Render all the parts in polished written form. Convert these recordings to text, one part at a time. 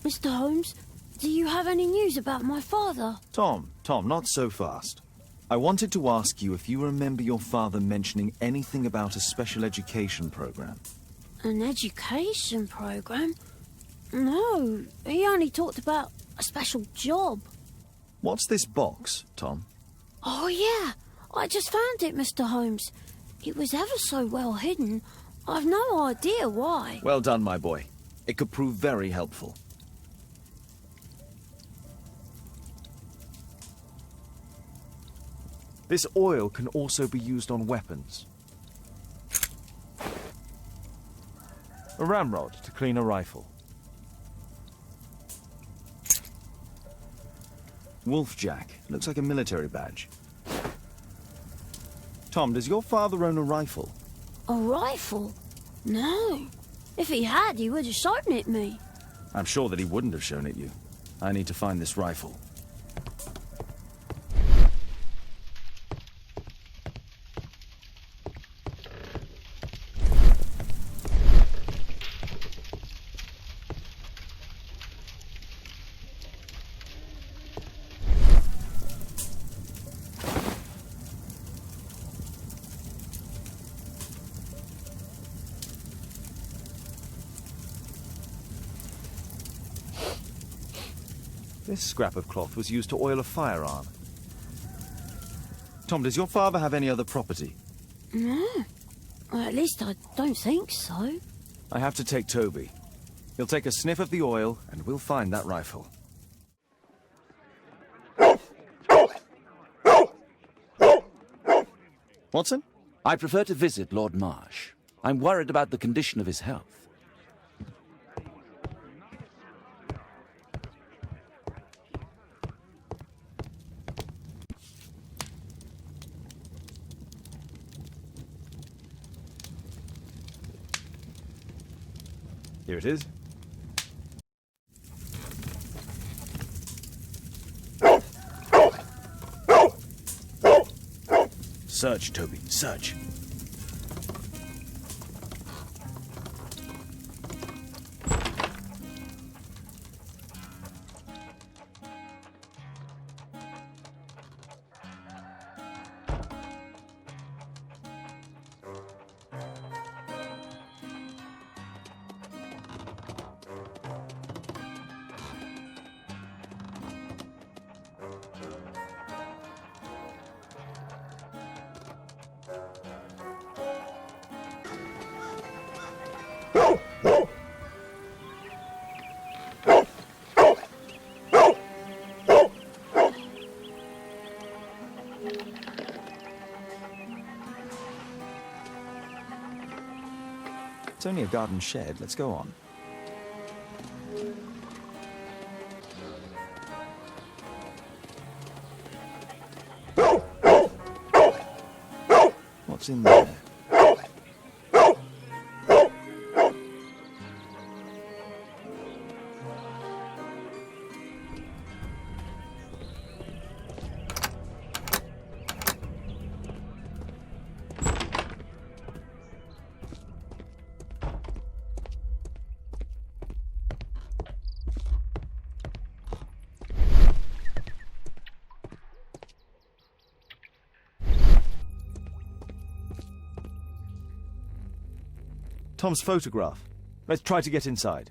Mr. Holmes, do you have any news about my father? Tom, not so fast. I wanted to ask you if you remember your father mentioning anything about a special education program. An education program? No, he only talked about a special job. What's this box, Tom? Oh, yeah. I just found it, Mr. Holmes. It was ever so well hidden. I've no idea why. Well done, my boy. It could prove very helpful. This oil can also be used on weapons. A ramrod to clean a rifle. Wolfjack. Looks like a military badge. Tom, does your father own a rifle? A rifle? No. If he had, he would have shown it me. I'm sure that he wouldn't have shown it you. I need to find this rifle. This scrap of cloth was used to oil a firearm. Tom, does your father have any other property? No. Well, at least I don't think so. I have to take Toby. He'll take a sniff of the oil, and we'll find that rifle. Watson? I prefer to visit Lord Marsh. I'm worried about the condition of his health. Here it is. Search, Toby, search. It's only a garden shed. Let's go on. What's in there? Tom's photograph. Let's try to get inside.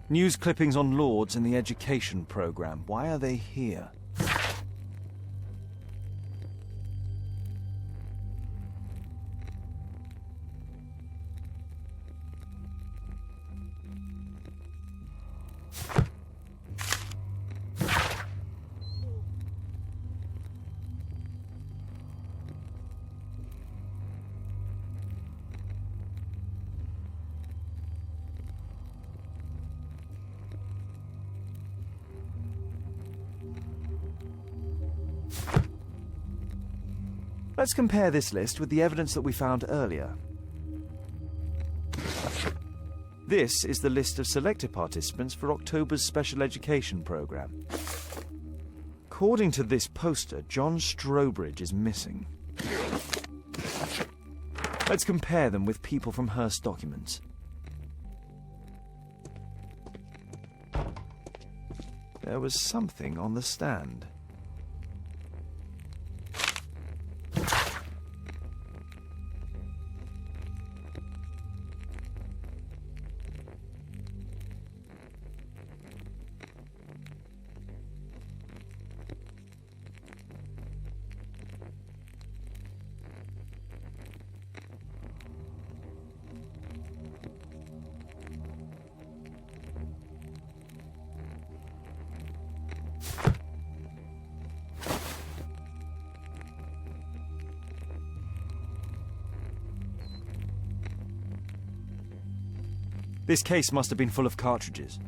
News clippings on Lords and the education program. Why are they here? Let's compare this list with the evidence that we found earlier. This is the list of selected participants for October's special education program. According to this poster, John Strobridge is missing. Let's compare them with people from Hearst documents. There was something on the stand. This case must have been full of cartridges.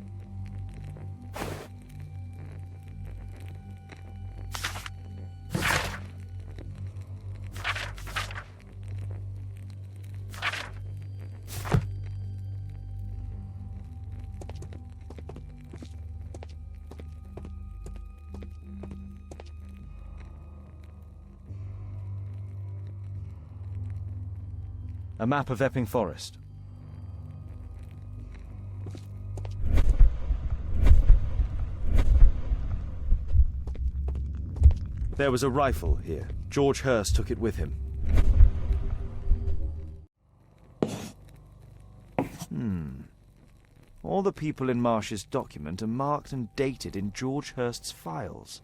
A map of Epping Forest. There was a rifle here. George Hearst took it with him. All the people in Marsh's document are marked and dated in George Hearst's files.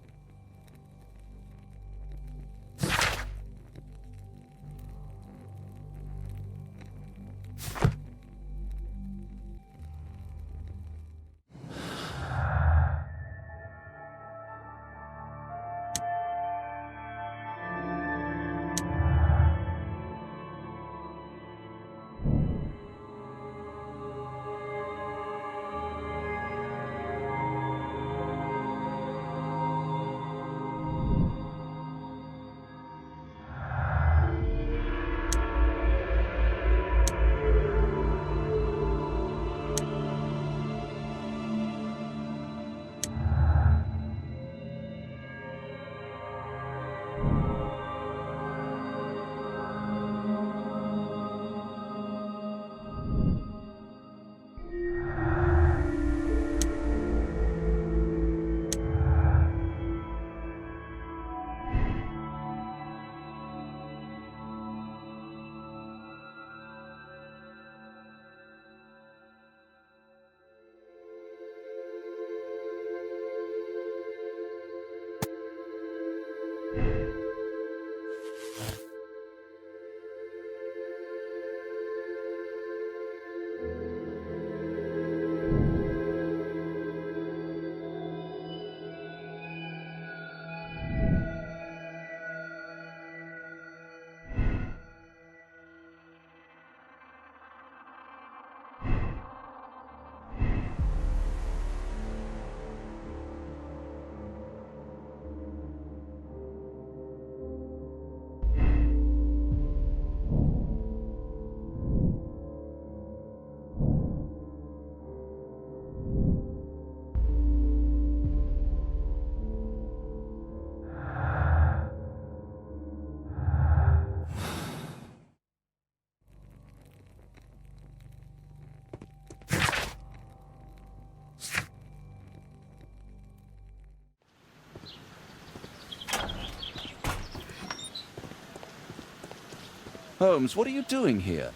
Holmes, what are you doing here?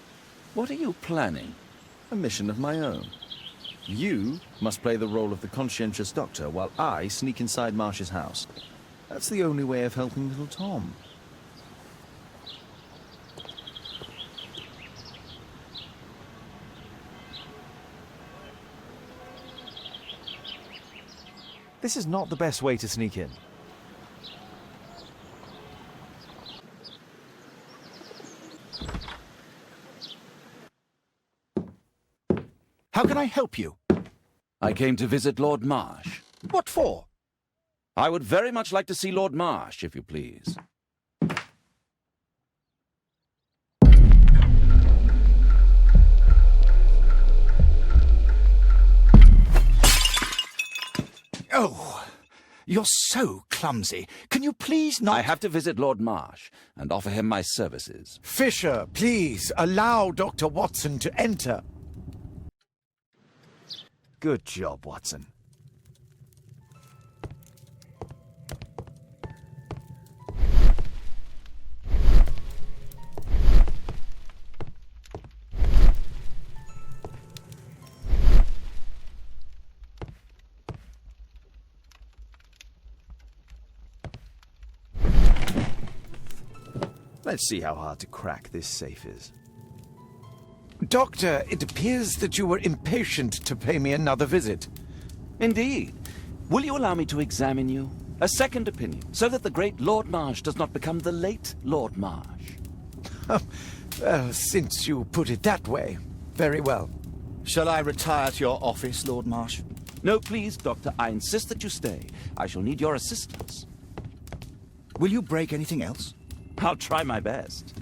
What are you planning? A mission of my own. You must play the role of the conscientious doctor while I sneak inside Marsh's house. That's the only way of helping little Tom. This is not the best way to sneak in. How can I help you? I came to visit Lord Marsh. What for? I would very much like to see Lord Marsh, if you please. Oh, you're so clumsy. Can you please not... I have to visit Lord Marsh and offer him my services. Fisher, please, allow Dr. Watson to enter. Good job, Watson. Let's see how hard to crack this safe is. Doctor, it appears that you were impatient to pay me another visit. Indeed. Will you allow me to examine you? A second opinion, so that the great Lord Marsh does not become the late Lord Marsh. Well, since you put it that way, very well. Shall I retire to your office, Lord Marsh? No, please, Doctor. I insist that you stay. I shall need your assistance. Will you break anything else? I'll try my best.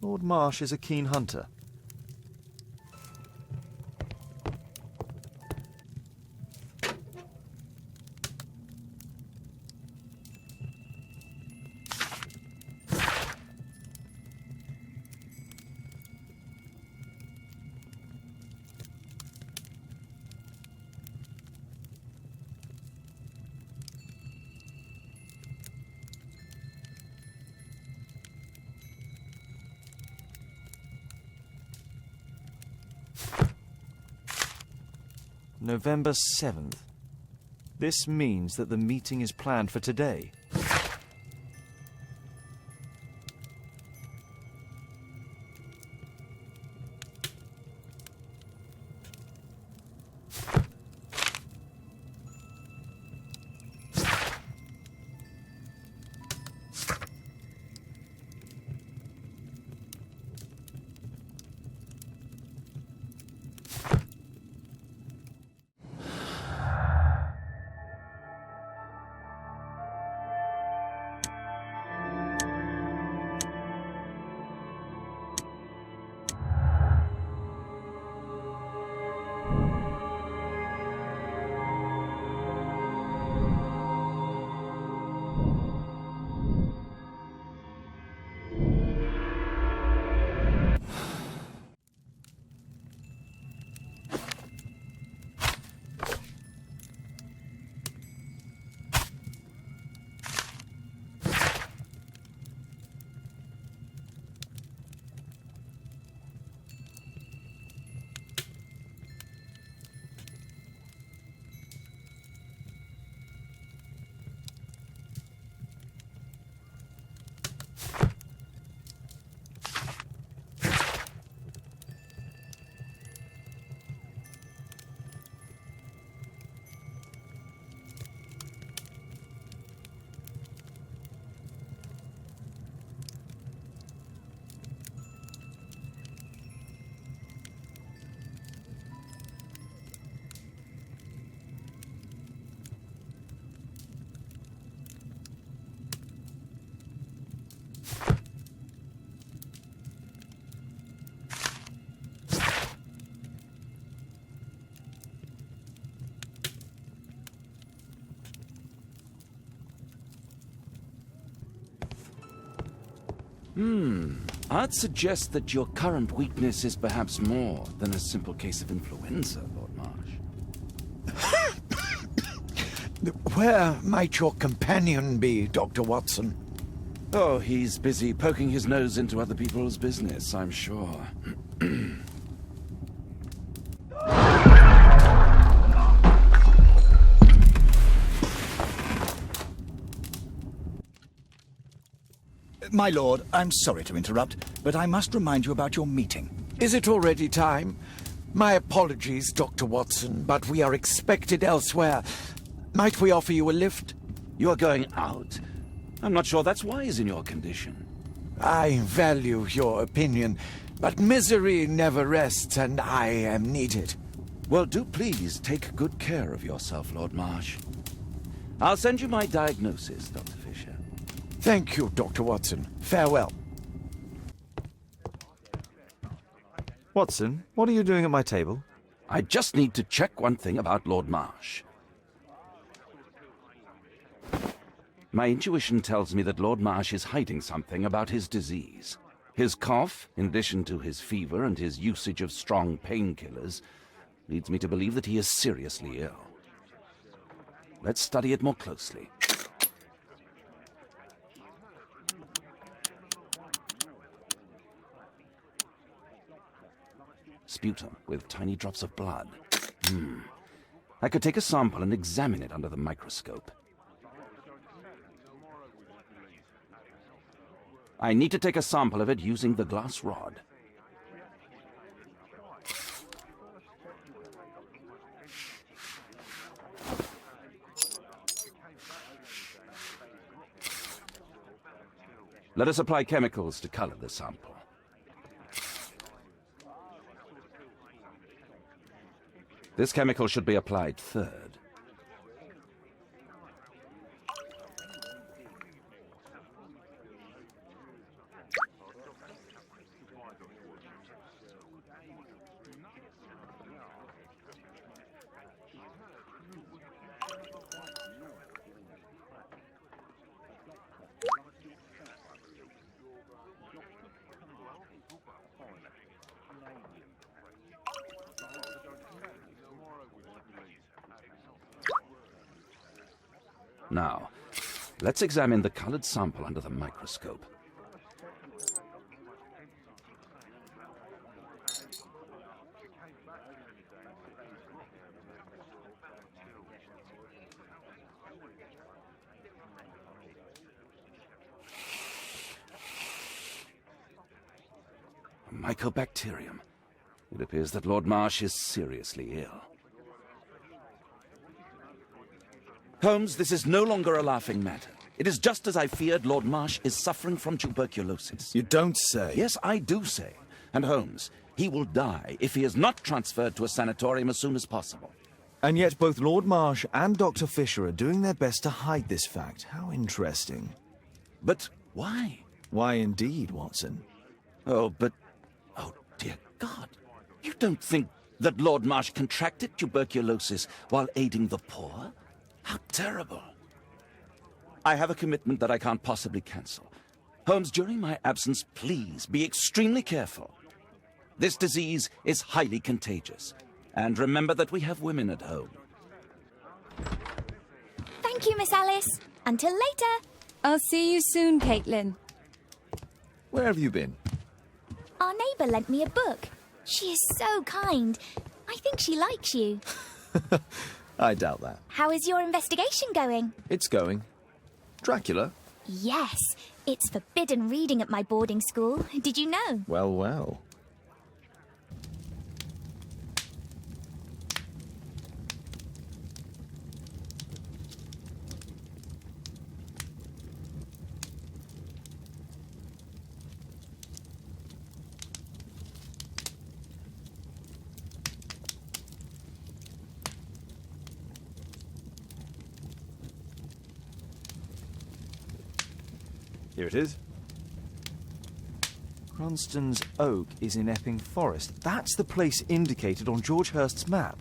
Lord Marsh is a keen hunter. November 7th. This means that the meeting is planned for today. I'd suggest that your current weakness is perhaps more than a simple case of influenza, Lord Marsh. Where might your companion be, Dr. Watson? Oh, he's busy poking his nose into other people's business, I'm sure. My lord, I'm sorry to interrupt, but I must remind you about your meeting. Is it already time? My apologies, Dr. Watson, but we are expected elsewhere. Might we offer you a lift? You are going out? I'm not sure that's wise in your condition. I value your opinion, but misery never rests, and I am needed. Well, do please take good care of yourself, Lord Marsh. I'll send you my diagnosis, Dr. Fisher. Thank you, Dr. Watson. Farewell. Watson, what are you doing at my table? I just need to check one thing about Lord Marsh. My intuition tells me that Lord Marsh is hiding something about his disease. His cough, in addition to his fever and his usage of strong painkillers, leads me to believe that he is seriously ill. Let's study it more closely. Sputum with tiny drops of blood. I could take a sample and examine it under the microscope. I need to take a sample of it using the glass rod. Let us apply chemicals to color the sample. This chemical should be applied third. Now, let's examine the colored sample under the microscope. A mycobacterium. It appears that Lord Marsh is seriously ill. Holmes, this is no longer a laughing matter. It is just as I feared. Lord Marsh is suffering from tuberculosis. You don't say. Yes, I do say. And Holmes, he will die if he is not transferred to a sanatorium as soon as possible. And yet both Lord Marsh and Dr. Fisher are doing their best to hide this fact. How interesting. But why? Why indeed, Watson? Oh, dear God. You don't think that Lord Marsh contracted tuberculosis while aiding the poor? How terrible. I have a commitment that I can't possibly cancel. Holmes, during my absence, please be extremely careful. This disease is highly contagious. And remember that we have women at home. Thank you, Miss Alice. Until later. I'll see you soon, Caitlin. Where have you been? Our neighbour lent me a book. She is so kind. I think she likes you. I doubt that. How is your investigation going? It's going. Dracula? Yes, it's forbidden reading at my boarding school. Did you know? Well, well. Here it is. Cranston's Oak is in Epping Forest. That's the place indicated on George Hurst's map.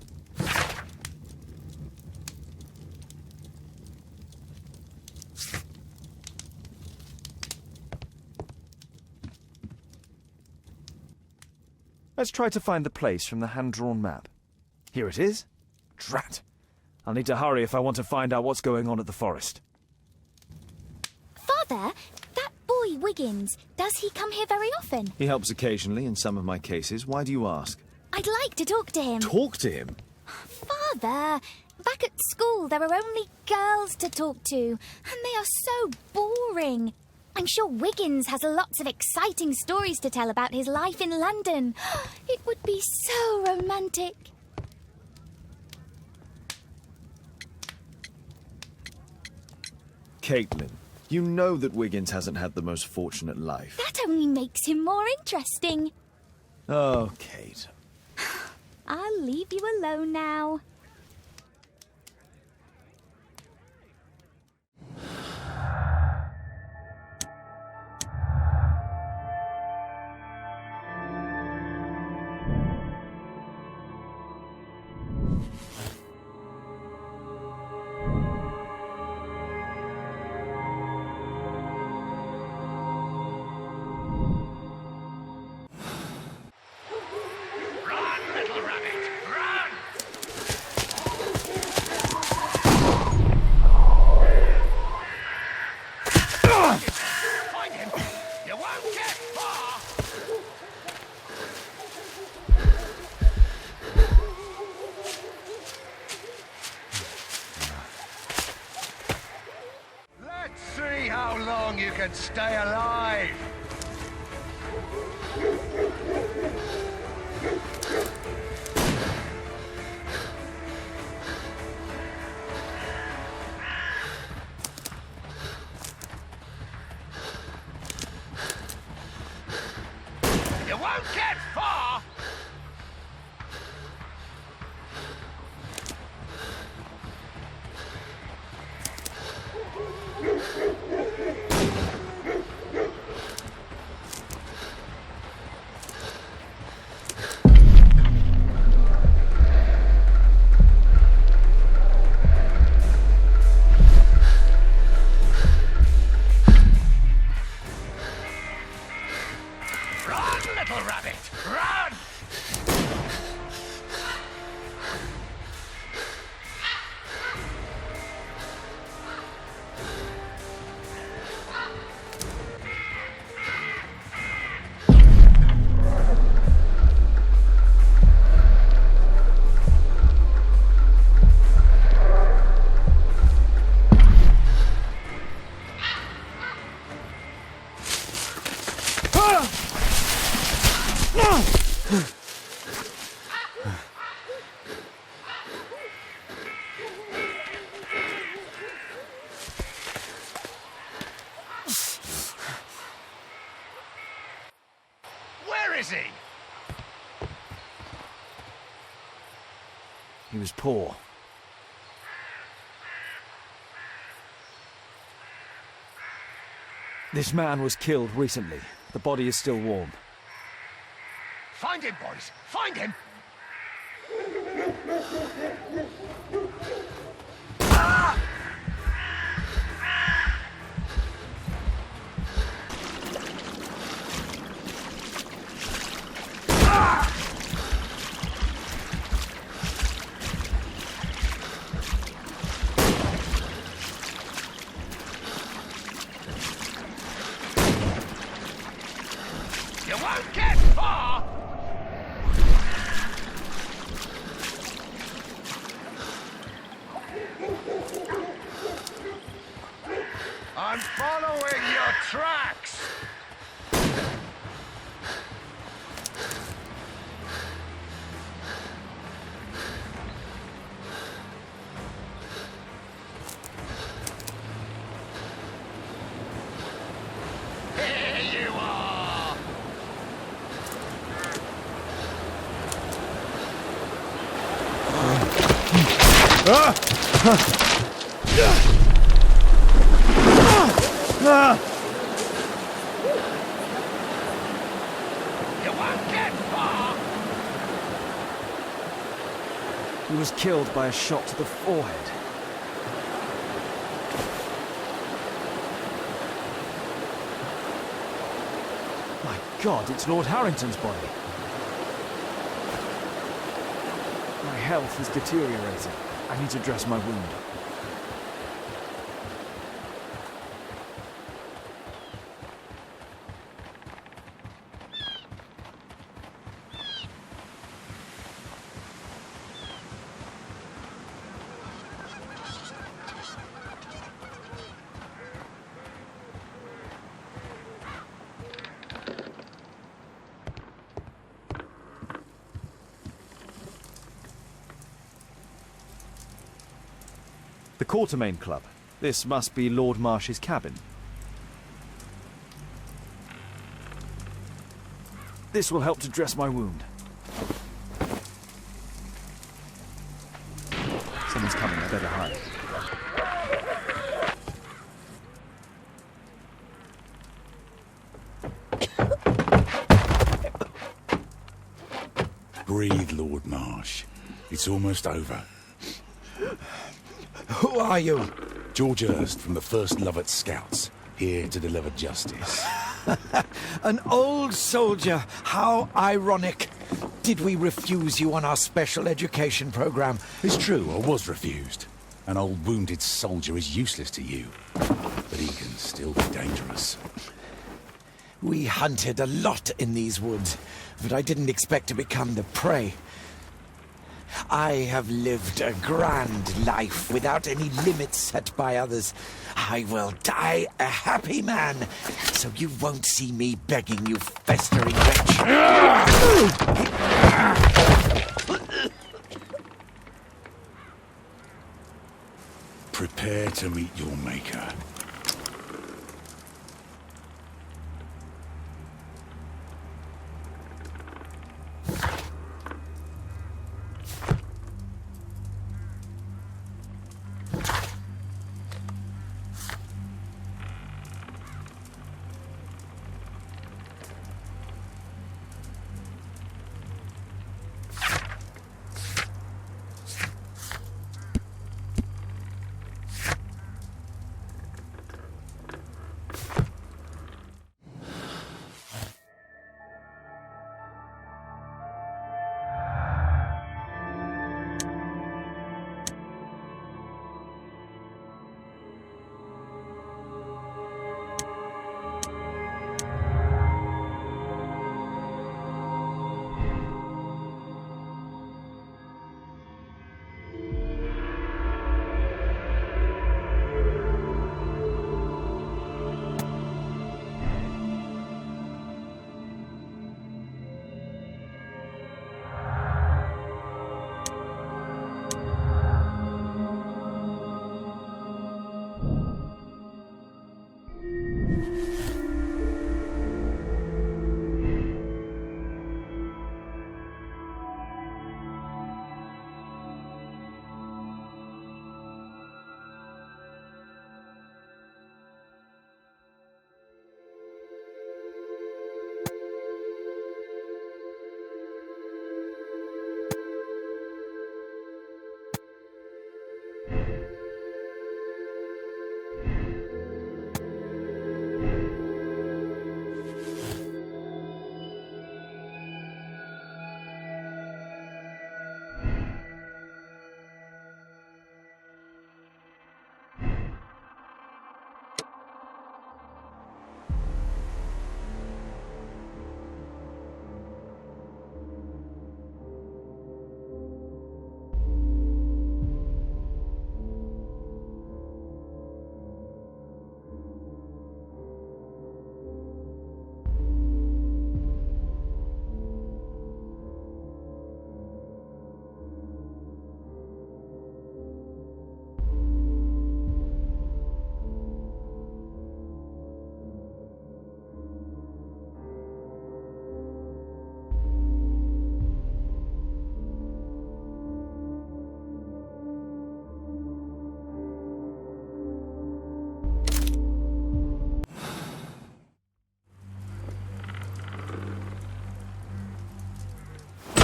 Let's try to find the place from the hand-drawn map. Here it is. Drat. I'll need to hurry if I want to find out what's going on at the forest. Father, that boy Wiggins, does he come here very often? He helps occasionally in some of my cases. Why do you ask? I'd like to talk to him. Talk to him? Father, back at school there are only girls to talk to, and they are so boring. I'm sure Wiggins has lots of exciting stories to tell about his life in London. It would be so romantic. Caitlin, you know that Wiggins hasn't had the most fortunate life. That only makes him more interesting. Oh, Kate. I'll leave you alone now. See how long you can stay alive. You won't get far. Little rabbit, run! Where is he? He was poor. This man was killed recently. The body is still warm. Find him, boys! Find him! You won't get far! I'm following your tracks! Here you are! You won't get far! He was killed by a shot to the forehead. My God, it's Lord Harrington's body. My health is deteriorating. I need to dress my wound. The Quartermain Club. This must be Lord Marsh's cabin. This will help to dress my wound. Someone's coming, I better hide. Breathe, Lord Marsh. It's almost over. Who are you? George Hurst from the 1st Lovett Scouts, here to deliver justice. An old soldier. How ironic. Did we refuse you on our special education program? It's true, I was refused. An old wounded soldier is useless to you, but he can still be dangerous. We hunted a lot in these woods, but I didn't expect to become the prey. I have lived a grand life without any limits set by others. I will die a happy man, so you won't see me begging you, festering wretch. Prepare to meet your maker.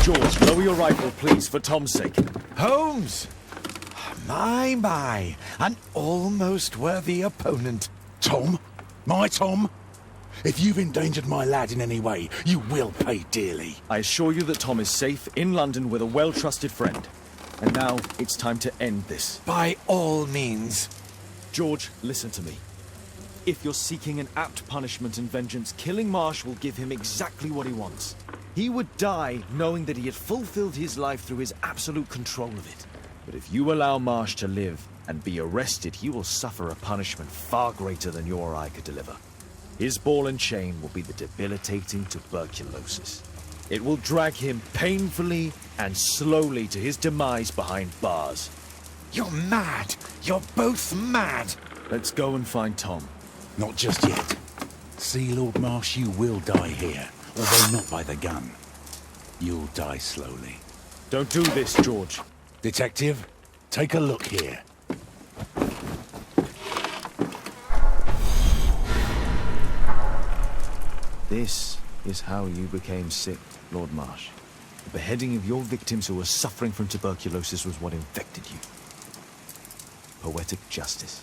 George, lower your rifle, please, for Tom's sake. Holmes! My, an almost worthy opponent. Tom? My Tom? If you've endangered my lad in any way, you will pay dearly. I assure you that Tom is safe in London with a well-trusted friend. And now it's time to end this. By all means. George, listen to me. If you're seeking an apt punishment and vengeance, killing Marsh will give him exactly what he wants. He would die knowing that he had fulfilled his life through his absolute control of it. But if you allow Marsh to live and be arrested, he will suffer a punishment far greater than you or I could deliver. His ball and chain will be the debilitating tuberculosis. It will drag him painfully and slowly to his demise behind bars. You're mad. You're both mad. Let's go and find Tom. Not just yet. See, Lord Marsh, you will die here, although not by the gun. You'll die slowly. Don't do this, George. Detective, take a look here. This is how you became sick, Lord Marsh. The beheading of your victims who were suffering from tuberculosis was what infected you. Poetic justice.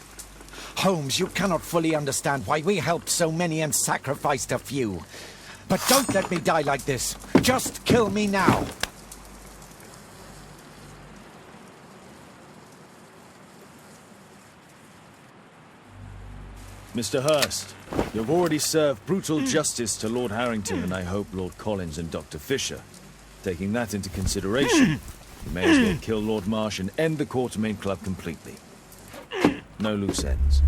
Holmes, you cannot fully understand why we helped so many and sacrificed a few. But don't let me die like this. Just kill me now. Mr. Hurst, you've already served brutal justice to Lord Harrington and I hope Lord Collins and Dr. Fisher. Taking that into consideration, you may as well kill Lord Marsh and end the Quartermain Club completely. No loose ends.